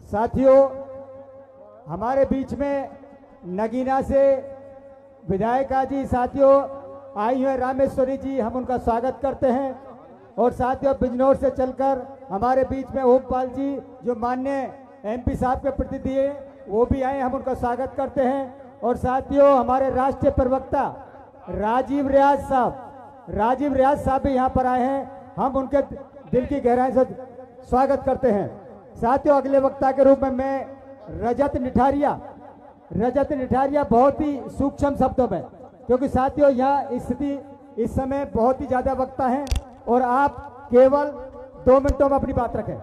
साथियों, हमारे बीच में नगीना से विधायिका जी साथियों आई हैं, रामेश्वरी जी, हम उनका स्वागत करते हैं। और साथियों, बिजनौर से चलकर हमारे बीच में ओमपाल जी जो माननीय एमपी साहब के प्रतिनिधि हैं वो भी आए, हम उनका स्वागत करते हैं। और साथियों, हमारे राष्ट्रीय प्रवक्ता राजीव रियाज साहब भी यहाँ पर आए हैं, हम उनके दिल की गहराई से स्वागत करते हैं। साथियों, अगले वक्ता के रूप में मैं रजत निठारिया बहुत ही सूक्ष्म शब्दों में, क्योंकि साथियों यहाँ स्थिति इस समय बहुत ही ज्यादा वक्ता है और आप केवल 2 मिनटों में अपनी बात रखें।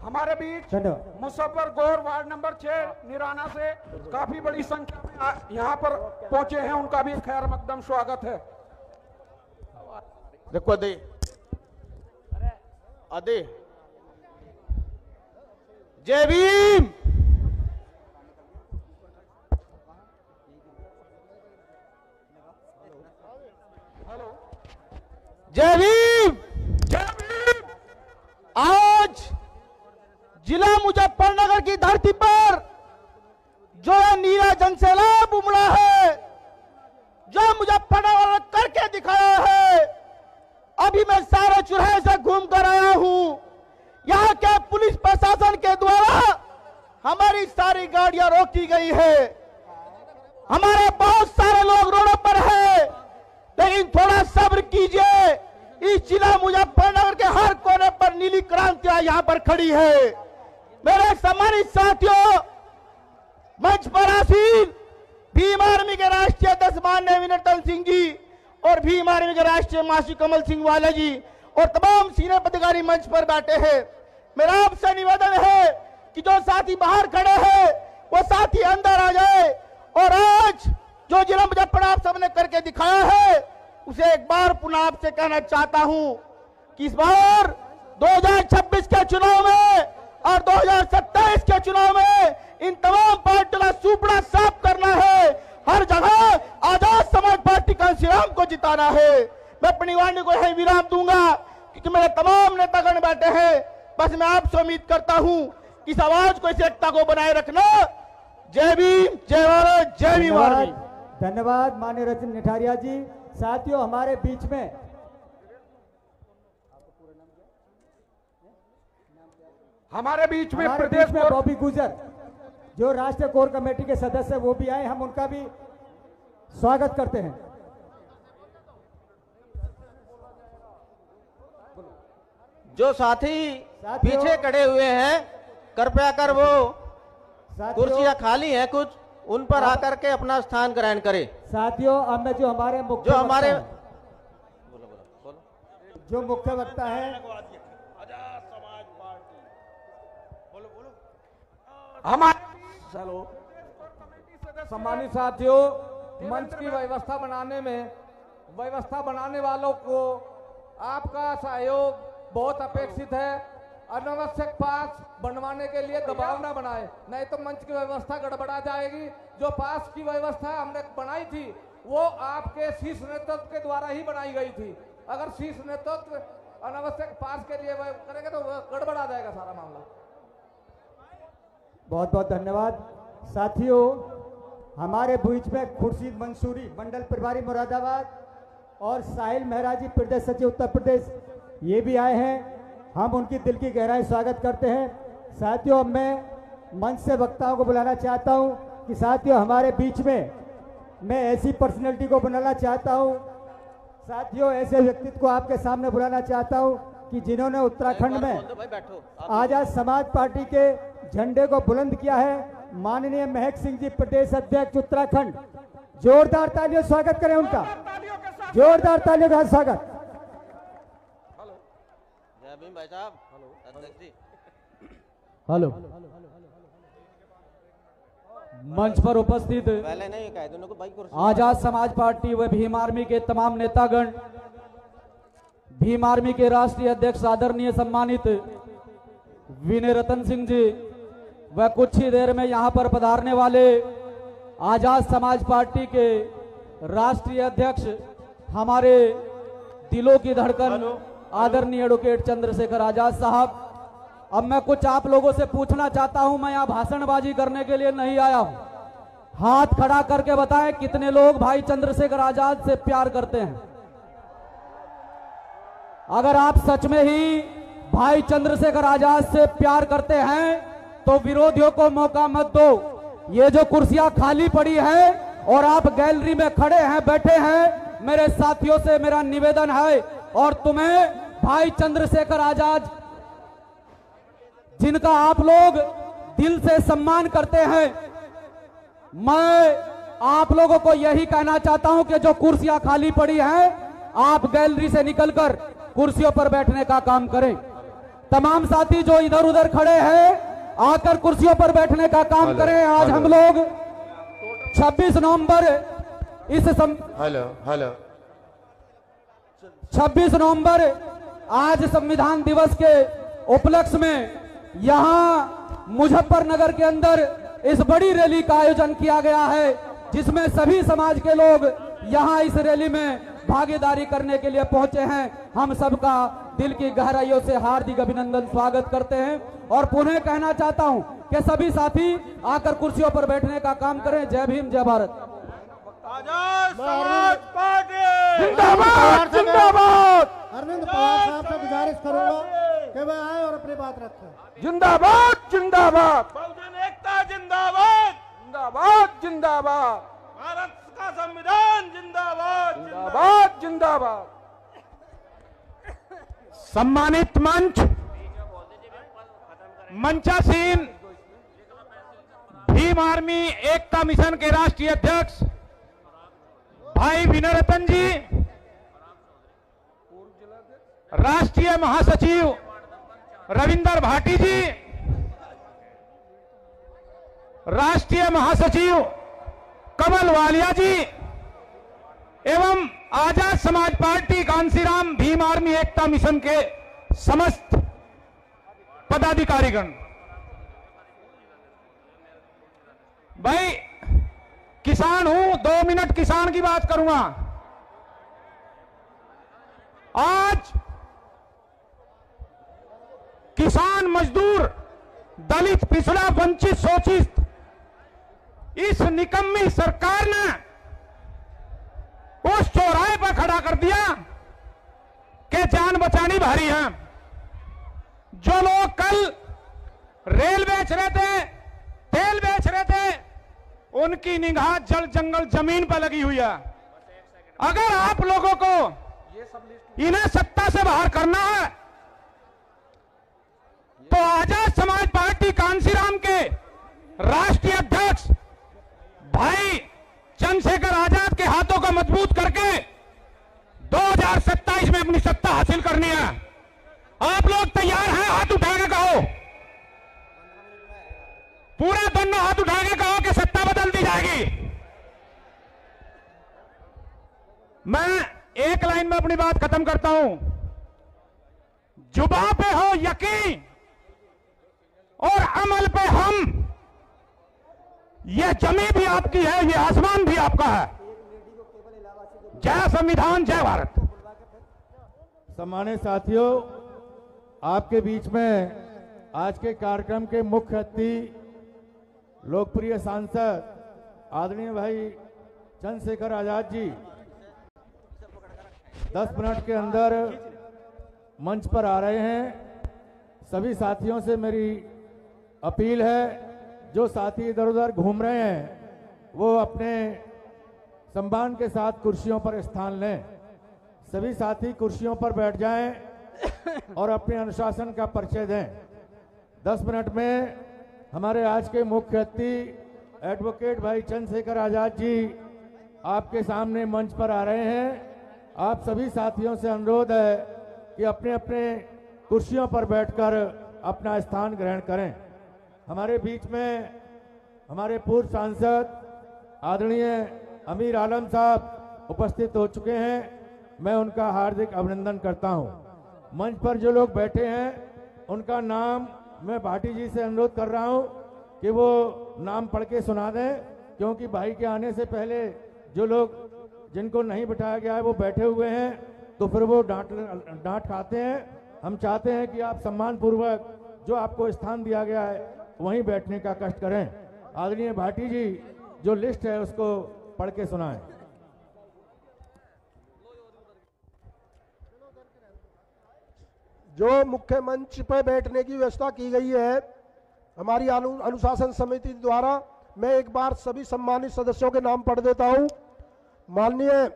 हमारे बीच मुसव्वर गौर वार्ड नंबर 6 निराना से काफी बड़ी संख्या में यहाँ पर पहुंचे हैं, उनका भी खैर मकदम स्वागत है। देखो अदे जय भीम। जय भीम। जय भीम। आज जिला मुजफ्फरनगर की धरती पर जो नीरा जनसैलाब उमड़ा है, जो मुजफ्फरनगर करके दिखाया है, अभी मैं सारे चुराहे से घूम कर आया हूं। यहाँ के पुलिस प्रशासन के द्वारा हमारी सारी गाड़ियां रोकी गई है, हमारे बहुत सारे लोग रोडों पर है, लेकिन थोड़ा सब्र कीजिए। इस जिला मुजफ्फरनगर के हर कोने पर नीली क्रांतियां यहाँ पर खड़ी है। मेरे सम्मानित साथियों, मंच पर आसीन भीम आर्मी के राष्ट्रीय अध्यक्ष माननीय विनोद सिंह जी और भीम आर्मी के राष्ट्रीय महासचिव कमल सिंह वाला जी और तमाम सीनियर पदाधिकारी मंच पर बैठे हैं। मेरा आपसे निवेदन है कि जो साथी बाहर खड़े हैं वो साथी अंदर आ जाए और आज जो जिला मुजफ्फरनगर आप सबने करके दिखाया है उसे एक बार पुनः आपसे कहना चाहता हूं कि इस बार 2026 के चुनाव में और 2027 के चुनाव में इन तमाम पार्टियों का सुपड़ा साफ करना है। हर जगह आजाद समाज पार्टी का श्रीराम को जिताना है। मैं अपनी वाणी को यही विराम दूंगा क्योंकि मेरे तमाम नेतागण बैठे हैं। बस मैं आपसे उम्मीद करता हूं कि इस आवाज को, इस एकता को बनाए रखना। जय भीम, जय भारत, जय भीम आर्मी। धन्यवाद माननीय रजत निठारिया जी। साथियों, हमारे बीच में प्रदेश में बॉबी गुजर जो राष्ट्रीय कोर कमेटी के सदस्य वो भी आए, हम उनका भी स्वागत करते हैं। जो साथी पीछे खड़े हुए हैं कृपया कर वो कुर्सियां खाली हैं कुछ, उन पर आकर के अपना स्थान ग्रहण करें। साथियों, अब मैं जो हमारे मुख्य वक्ता है हमारे सम्मानित साथियों, मंच की व्यवस्था बनाने वालों को आपका सहयोग बहुत अपेक्षित है। अनावश्यक पास बनवाने के लिए दबाव ना बनाए, नहीं तो मंच की व्यवस्था गड़बड़ा जाएगी। जो पास की व्यवस्था हमने बनाई थी वो आपके शीर्ष नेतृत्व के द्वारा ही बनाई गई थी। अगर शीर्ष नेतृत्व अनावश्यक पास के लिए करेंगे तो गड़बड़ा जाएगा सारा मामला। बहुत बहुत धन्यवाद। साथियों, हमारे बीच में खुर्शीद मंसूरी मंडल प्रभारी मुरादाबाद और साहिल मेहरा जी प्रदेश सचिव उत्तर प्रदेश ये भी आए हैं, हम उनकी दिल की गहराई स्वागत करते हैं। साथियों, मैं मंच से वक्ताओं को बुलाना चाहता हूं कि साथियों हमारे बीच में मैं ऐसी पर्सनैलिटी को बुलाना चाहता हूं, साथियों ऐसे व्यक्तित्व को आपके सामने बुलाना चाहता हूं कि जिन्होंने उत्तराखंड में आजाद समाज पार्टी के झंडे को बुलंद किया है। माननीय महक सिंह जी प्रदेश अध्यक्ष उत्तराखंड, जोरदार तालियों स्वागत करें उनका, जोरदार तालियों का स्वागत। भाई साहब, हेलो, मंच पर उपस्थित पहले नहीं कहे दोनों को भाई आजाद समाज पार्टी व भीम आर्मी के तमाम नेतागण, भीम आर्मी के राष्ट्रीय अध्यक्ष आदरणीय सम्मानित विनय रतन सिंह जी व कुछ ही देर में यहां पर पधारने वाले आजाद समाज पार्टी के राष्ट्रीय अध्यक्ष हमारे दिलों की धड़कन आदरणीय एडवोकेट चंद्रशेखर आजाद साहब, अब मैं कुछ आप लोगों से पूछना चाहता हूं। मैं यहाँ भाषणबाजी करने के लिए नहीं आया हूं। हाथ खड़ा करके बताएं कितने लोग भाई चंद्रशेखर आजाद से प्यार करते हैं। अगर आप सच में ही भाई चंद्रशेखर आजाद से प्यार करते हैं तो विरोधियों को मौका मत दो। ये जो कुर्सियां खाली पड़ी हैं और आप गैलरी में खड़े हैं, बैठे हैं, मेरे साथियों से मेरा निवेदन है और तुम्हें भाई चंद्रशेखर आजाद जिनका आप लोग दिल से सम्मान करते हैं, मैं आप लोगों को यही कहना चाहता हूं कि जो कुर्सियां खाली पड़ी हैं आप गैलरी से निकलकर कुर्सियों पर बैठने का काम करें। तमाम साथी जो इधर उधर खड़े हैं आकर कुर्सियों पर बैठने का काम करें। आज हम लोग 26 नवंबर इस 26 नवंबर आज संविधान दिवस के उपलक्ष्य में यहां मुजफ्फरनगर के अंदर इस बड़ी रैली का आयोजन किया गया है, जिसमें सभी समाज के लोग यहां इस रैली में भागीदारी करने के लिए पहुंचे हैं। हम सबका दिल की गहराइयों से हार्दिक अभिनंदन स्वागत करते हैं और पुनः कहना चाहता हूं कि सभी साथी आकर कुर्सियों पर बैठने का काम करें। जय भीम, जय भारत। आजाद समाज पार्टी जिंदाबाद जिंदाबाद। अरविंद पवार साहब से गुजारिश करूंगा कि वह आए और अपनी बात रखें। जिंदाबाद जिंदाबाद। बहुजन एकता जिंदाबाद जिंदाबाद जिंदाबाद। भारत का संविधान जिंदाबाद जिंदाबाद जिंदाबाद। सम्मानित मंचासीन भीम आर्मी एकता मिशन के राष्ट्रीय अध्यक्ष भाई विनय रतन जी, राष्ट्रीय महासचिव रविंदर भाटी जी, राष्ट्रीय महासचिव कमल वालिया जी एवं आजाद समाज पार्टी कांसीराम भीम आर्मी एकता मिशन के समस्त पदाधिकारीगण। भाई किसान हूं, 2 मिनट किसान की बात करूंगा। आज किसान, मजदूर, दलित, पिछड़ा, वंचित, शोषित इस निकम्मी सरकार ने उस चौराहे पर खड़ा कर दिया कि जान बचानी भारी है। जो लोग कल रेल बेच रहे थे, तेल बेच रहे थे, उनकी निगाह जल जंगल जमीन पर लगी हुई है। अगर आप लोगों को इन्हें सत्ता से बाहर करना है तो आजाद समाज पार्टी कांसीराम के राष्ट्रीय अध्यक्ष भाई चंद्रशेखर आजाद के हाथों को मजबूत करके 2027 में अपनी सत्ता हासिल करनी है। आप लोग तैयार हैं? हाथ उठा के कहो, पूरा दोनों हाथ उठा के कहो कि सत्ता बदल दी जाएगी। मैं एक लाइन में अपनी बात खत्म करता हूं। जुबान पे हो यकीन और अमल पे हम। यह जमीन भी आपकी है, यह आसमान भी आपका है। जय संविधान, जय भारत। सम्मानित साथियों, आपके बीच में आज के कार्यक्रम के मुख्य अतिथि लोकप्रिय सांसद आदरणीय भाई चंद्रशेखर आजाद जी 10 मिनट के अंदर मंच पर आ रहे हैं। सभी साथियों से मेरी अपील है, जो साथी इधर उधर घूम रहे हैं वो अपने सम्मान के साथ कुर्सियों पर स्थान लें। सभी साथी कुर्सियों पर बैठ जाएं और अपने अनुशासन का परिचय दें। 10 मिनट में हमारे आज के मुख्य अतिथि एडवोकेट भाई चंद्रशेखर आजाद जी आपके सामने मंच पर आ रहे हैं। आप सभी साथियों से अनुरोध है कि अपने अपने कुर्सियों पर बैठकर अपना स्थान ग्रहण करें। हमारे बीच में हमारे पूर्व सांसद आदरणीय अमीर आलम साहब उपस्थित हो चुके हैं। मैं उनका हार्दिक अभिनंदन करता हूं। मंच पर जो लोग बैठे हैं उनका नाम मैं भाटी जी से अनुरोध कर रहा हूं कि वो नाम पढ़ के सुना दें, क्योंकि भाई के आने से पहले जो लोग जिनको नहीं बिठाया गया है वो बैठे हुए हैं तो फिर वो डांट खाते हैं। हम चाहते हैं कि आप सम्मान पूर्वक जो आपको स्थान दिया गया है वहीं बैठने का कष्ट करें। आदरणीय भाटी जी जो लिस्ट है उसको पढ़ के सुनाएं। जो मुख्य मंच पर बैठने की व्यवस्था की गई है हमारी अनुशासन समिति द्वारा, मैं एक बार सभी सम्मानित सदस्यों के नाम पढ़ देता हूं। माननीय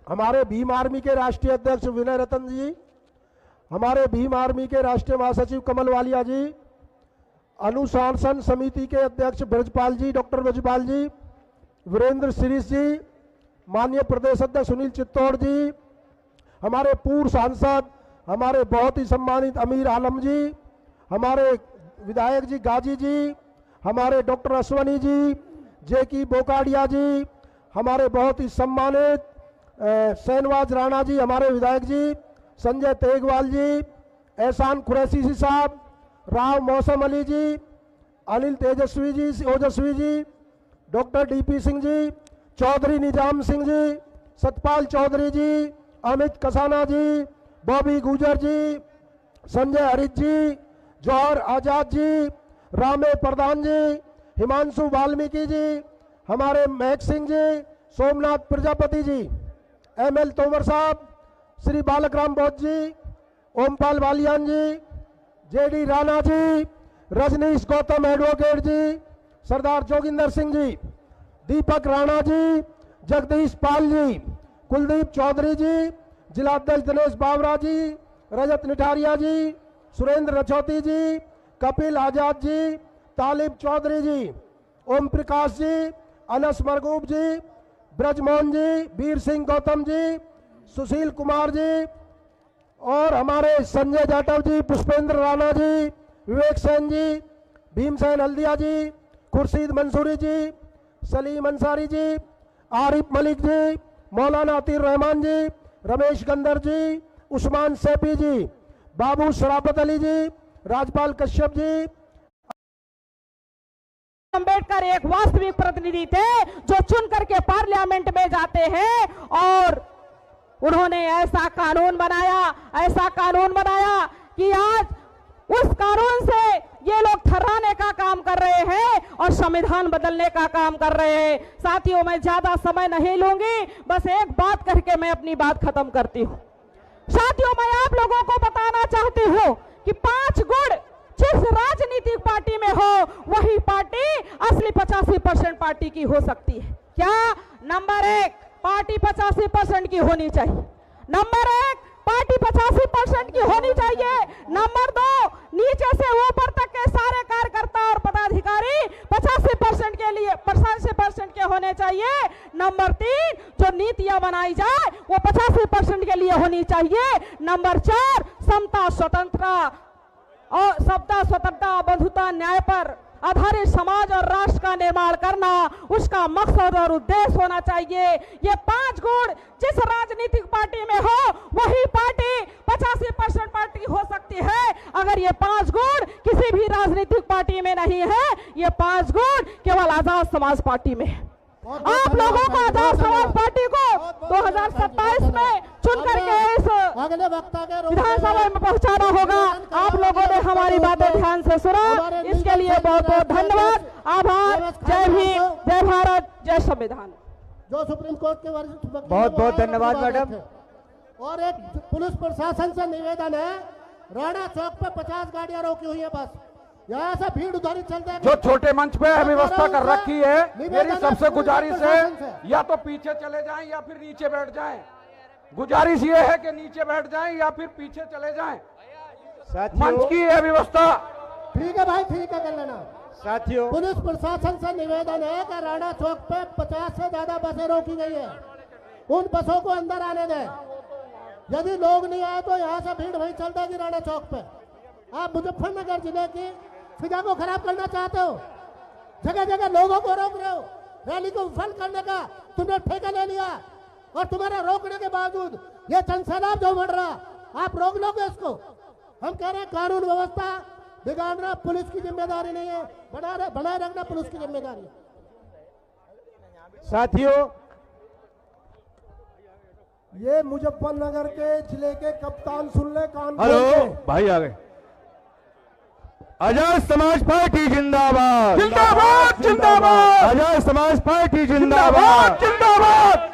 हमारे भीम आर्मी के राष्ट्रीय अध्यक्ष विनय रतन जी, हमारे भीम आर्मी के राष्ट्रीय महासचिव कमल वालिया जी, अनुशासन समिति के अध्यक्ष ब्रजपाल जी, डॉक्टर ब्रजपाल जी, वीरेंद्र श्रीष जी, माननीय प्रदेश अध्यक्ष सुनील चित्तौड़ जी, हमारे पूर्व सांसद हमारे बहुत ही सम्मानित अमीर आलम जी, हमारे विधायक जी गाजी जी, हमारे डॉक्टर अश्वनी जी, जेकी बोकाडिया जी, हमारे बहुत ही सम्मानित शहनवाज राणा जी, हमारे विधायक जी, संजय तेगवाल जी, एहसान कुरैशी जी साहब, राव मौसम अली जी, अनिल तेजस्वी जी ओजस्वी जी, डॉक्टर डीपी सिंह जी, चौधरी निजाम सिंह जी, सतपाल चौधरी जी, अमित कसाना जी, बॉबी गुजर जी, संजय हरित जी, जौहर आजाद जी, रामे प्रधान जी, हिमांशु वाल्मीकि जी, हमारे महक सिंह जी, सोमनाथ प्रजापति जी, एमएल तोमर साहब, श्री बालक राम बौद्ध जी, ओमपाल बालियान जी, जेडी राणा जी, रजनीश गौतम एडवोकेट जी, सरदार जोगिंदर सिंह जी, दीपक राणा जी, जगदीश पाल जी, कुलदीप चौधरी जी, जिलाध्यक्ष दिनेश बावरा जी, रजत निठारिया जी, सुरेंद्र रचौती जी, कपिल आजाद जी, तालिब चौधरी जी, ओम प्रकाश जी, अनस मरगूब जी, ब्रजमोहन जी, वीर सिंह गौतम जी, सुशील कुमार जी और हमारे संजय जाटव जी, पुष्पेंद्र राणा जी, विवेक सेन जी, भीमसेन हल्दिया जी, खुर्शीद मंसूरी जी, सलीम अंसारी जी, आरिफ मलिक जी, मौलाना अतीर रहमान जी, रमेश गंदर जी, उस्मान सैफी जी, बाबू शराफत अली जी, राजपाल कश्यप जी। अंबेडकर एक वास्तविक प्रतिनिधि थे जो चुन करके पार्लियामेंट में जाते हैं और उन्होंने ऐसा कानून बनाया कि आज उस कानून से ये लोग ठहराने का काम कर रहे हैं और संविधान बदलने का काम कर रहे हैं। साथियों, मैं ज्यादा समय नहीं लूंगी, बस एक बात करके मैं अपनी बात खत्म करती हूँ। साथियों, मैं आप लोगों को बताना चाहती हूँ कि 5 गुण जिस राजनीतिक पार्टी में हो वही पार्टी असली 85% पार्टी की हो सकती है। क्या? नंबर 1, पार्टी 85% की होनी चाहिए। नंबर 1, पार्टी 85% की होनी चाहिए। नंबर 2, नीचे से ऊपर तक के सारे कार्यकर्ता और पदाधिकारी 85% के लिए 85% के होने चाहिए। नंबर 3, जो नीतियां बनाई जाए वो 85% के लिए होनी चाहिए। नंबर 4, समता स्वतंत्रता बंधुता न्याय पर आधारित समाज और राष्ट्र का निर्माण करना उसका मकसद और उद्देश्य होना चाहिए। ये 5 गुण जिस राजनीतिक पार्टी में हो वही पार्टी 85% पार्टी हो सकती है। अगर ये 5 गुण किसी भी राजनीतिक पार्टी में नहीं है, ये 5 गुण केवल आजाद समाज पार्टी में है। आप लोगों को आजाद समाज पार्टी को 2027 में चुन करके इस विधानसभा में पहुंचाना होगा। आप लोगों ने हमारी बातें ध्यान से सुना, इसके लिए बहुत बहुत धन्यवाद, आभार। जय भीम, जय भारत, जय संविधान। जो सुप्रीम कोर्ट के वरिष्ठ बहुत बहुत धन्यवाद मैडम। और एक पुलिस प्रशासन से निवेदन है, राणा चौक पे 50 गाड़ियां रोकी हुई है, बस यहाँ से भीड़ उधारी चल जाएगी। जो छोटे मंच पे व्यवस्था कर रखी है, मेरी सबसे गुजारिश है या तो पीछे चले जाएं या फिर नीचे बैठ जाएं। गुजारिश ये है कि नीचे बैठ जाएं या फिर पीछे चले जाएं। मंच की है व्यवस्था। ठीक है भाई, ठीक है, कर लेना। साथियों, पुलिस प्रशासन से निवेदन है कि राणा चौक पे 50 से ज्यादा बसें रोकी गई है, उन बसों को अंदर आने दें। यदि लोग नहीं आए तो यहाँ से भीड़ वहीं चल जाएगी राणा चौक पे। आप मुजफ्फरनगर जिले की फिजा को खराब करना चाहते हो, जगह जगह लोगों को रोक रहे हो, रैली को विफल करने का तुमने ठेका ले लिया और तुम्हारे रोकने के बावजूद ये जनसैलाब जो बढ़ रहा, आप रोक लोगे इसको। हम कह रहे हैं कानून व्यवस्था बिगाड़ना पुलिस की जिम्मेदारी नहीं है, बनाए रखना पुलिस की जिम्मेदारी है। साथियों, ये मुजफ्फरनगर के जिले के कप्तान सुन ले कान। हेलो भाई, आ गए। आजाद समाज पार्टी जिंदाबाद, जिंदाबाद जिंदाबाद, आजाद समाज पार्टी जिंदाबाद जिंदाबाद, जिंदाबाद,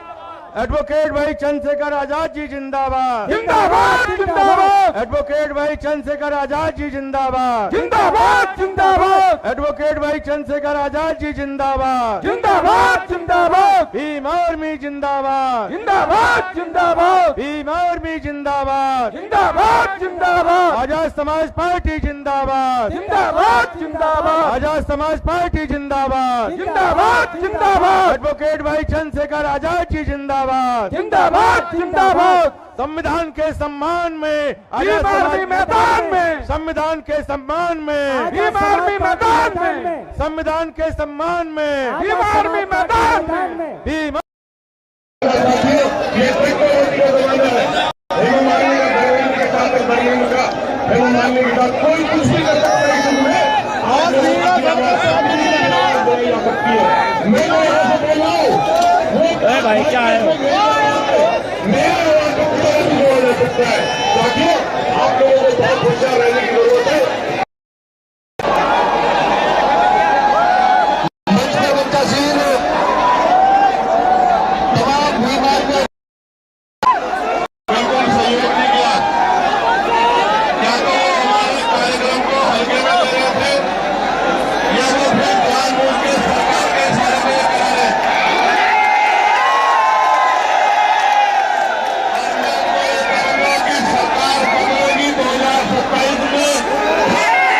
एडवोकेट भाई चंद्रशेखर आजाद जी जिंदाबाद, जिंदाबाद जिंदाबाद, एडवोकेट भाई चंद्रशेखर आजाद जी जिंदाबाद, जिंदाबाद जिंदाबाद, एडवोकेट भाई चंद्रशेखर आजाद जी जिंदाबाद, जिंदाबाद जिंदाबाद, भीम आर्मी जिंदाबाद, जिंदाबाद जिंदाबाद, भीम आर्मी जिंदाबाद, जिंदाबाद जिंदाबाद, आजाद समाज पार्टी जिंदाबाद, जिंदाबाद जिंदाबाद, आजाद समाज पार्टी जिंदाबाद, जिंदाबाद जिंदाबाद, एडवोकेट भाई चंद्रशेखर आजाद जी जिंदाबाद, जिंदाबाद जिंदाबाद, संविधान के सम्मान में भीम आर्मी मैदान में, संविधान के सम्मान में, भीम आर्मी मैदान में, संविधान के सम्मान में, भीम आर्मी मैदान में, भीम कोई कुछ नहीं कर सकता भाई क्या है ताकि आप लोगों को बहुत होशियार रहने की जरूरत है। मंच में मुंतशिर तमाम बीमार में बिल्कुल सहयोग नहीं किया। क्या तो हमारे कार्यक्रम को हल्के में ले रहे थे या वो फिर जानबूझ के सरकार के इशारे पे करा रहे। सरकार बदलेगी 2027 में।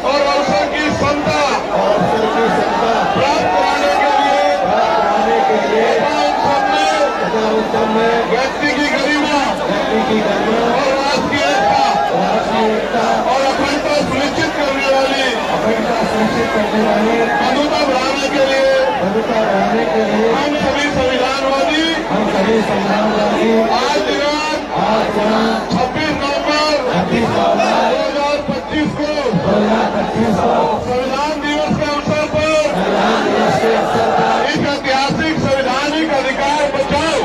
और अवसर की समता प्राप्त कराने के लिए व्यक्ति की गरिमा और राष्ट्र की एकता और अखंडता सुनिश्चित करने वाली बंधुता बढ़ाने के लिए हम सभी संविधानवादी आज दिनांक 26 नवंबर 2025 को संविधान दिवस के अवसर पर इस ऐतिहासिक संवैधानिक अधिकार बचाओ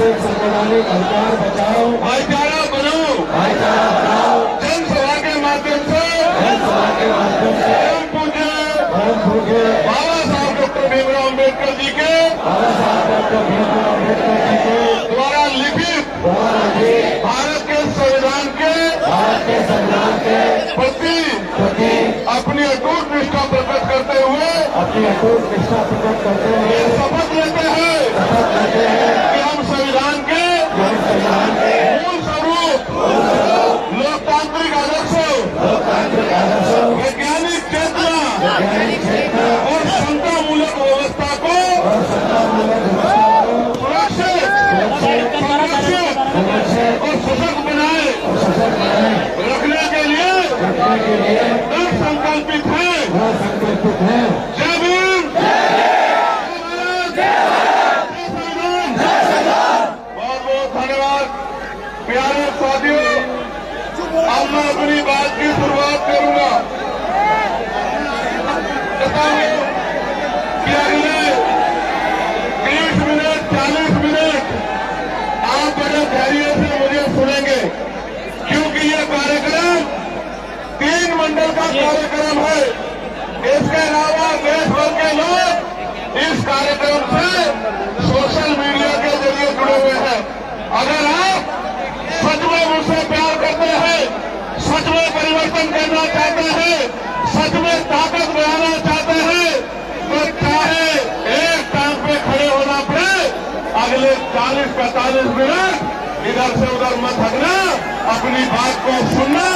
से संवैधानिक अधिकार बचाओ, भाईचारा बनाओ, भाईचारा बनाओ, जनसभा के माध्यम से परम पूज्य बाबा साहब डॉक्टर भीमराव अम्बेडकर जी के द्वारा लिखित भारत के संविधान के प्रति अपनी अटूट निष्ठा प्रकट करते हुए ये शपथ लेते हैं कि हम संविधान के मूल स्वरूप लोकतांत्रिक आदर्शों, वैज्ञानिक चेतना और समता मूलक व्यवस्था को सुरक्षित, संरक्षित और सशक्त बनाए रखने के लिए दृढ़ संकल्पित है। जय भीम, बहुत बहुत धन्यवाद प्यारे साथियों। अब मैं अपनी बात की शुरुआत करूंगा। कि अगले 30 मिनट 40 मिनट आप बड़े धैर्य से मुझे सुनेंगे, क्योंकि ये कार्यक्रम 3 मंडल का कार्यक्रम है। इसके अलावा देश भर के लोग इस कार्यक्रम से सोशल मीडिया के जरिए जुड़े हुए हैं। अगर आप सच में मुझसे प्यार करते हैं, सच में परिवर्तन करना चाहते हैं, सच में ताकत बढ़ाना चाहते हैं, तो चाहे एक टांग पे खड़े होना पड़े, अगले 40-45 मिनट इधर से उधर मत हटना, अपनी बात को सुनना।